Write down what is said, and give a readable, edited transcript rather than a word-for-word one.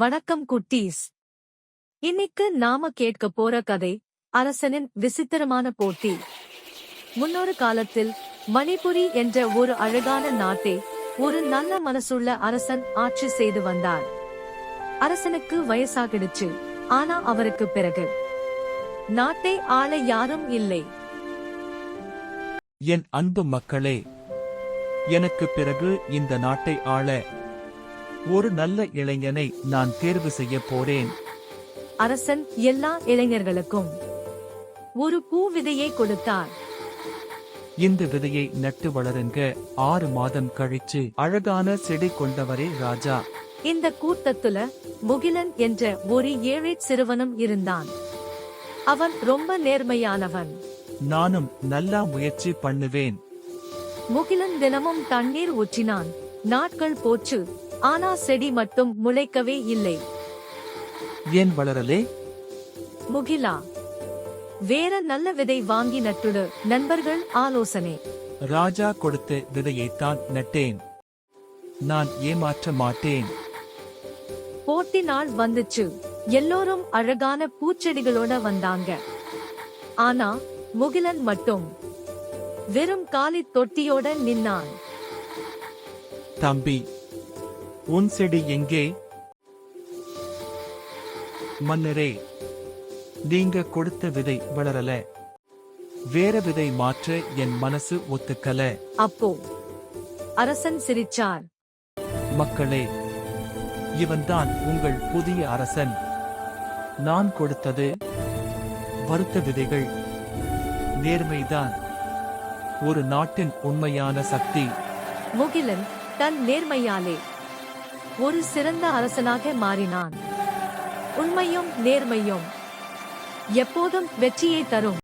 வணக்கம் குட்டீஸ். இன்னைக்கு நாம கேட்க போற கதை அரசனின் விசித்திரமான போட்டி. முன்னொரு காலத்தில் மணிபுரி என்ற ஒரு அழகான நாட்டை ஒரு நல்ல மனசுள்ள அரசன் ஆட்சி செய்து வந்தார். அரசனுக்கு வயசாகிடுச்சு. ஆனா அவருக்கு பிறகு நாட்டை ஆள யாரும் இல்லை. என் அன்பு மக்களே, எனக்கு பிறகு இந்த நாட்டை ஆள ஒரு நல்ல இளைஞனை நான் தேர்வு செய்ய போறேன். அரசன் எல்லா இளைஞர்களுக்கும் ஒரு பூ விதையை கொடுத்தார். இந்த விதையை நட்டு வளருங்க. 6 மாதம் கழிச்சு அழகான செடி கொண்டவரே ராஜா. இந்த கூட்டத்துல முகிலன் என்ற ஒரு ஏழை சிறுவனும் இருந்தான். அவன் ரொம்ப நேர்மையானவன். நானும் நல்லா முயற்சி பண்ணுவேன். முகிலன் தினமும் தண்ணீர் ஊற்றினான். நாட்கள் போச்சு. ஆனா செடி மட்டும் முளைக்கவே இல்லை. ஏன் வளரலே? முகிலா, வேற நல்ல விதை வாங்கி நட்டுடு. நண்பர்கள் ஆலோசனை. ராஜா கொடுத்த விதையைத்தான் நட்டேன். நான் ஏமாற்ற மாட்டேன். போட்டி நாள் வந்துச்சு. எல்லோரும் அழகான பூச்செடிகளோட வந்தாங்க. ஆனா முகிலன் மட்டும் வெறும் காலி தொட்டியோட நின்னான். தம்பி, உன் செடி எங்கே? மன்னரே, நீங்க கொடுத்த விதை வளரல. வேற விதை மாற்ற என் மனசு ஒத்துக்கல. அப்போ அரசன் சிரிச்சார். மக்களே, இவன்தான் உங்கள் புதிய அரசன். நான் கொடுத்தது வருத்த விதைகள். நேர்மைதான் ஒரு நாட்டின் உண்மையான சக்தி. முகிலன் தன் நேர்மையாலே ஒரு சிறந்த அரசனாக மாறினான். உண்மையும் நேர்மையும் எப்போதும் வெற்றியை தரும்.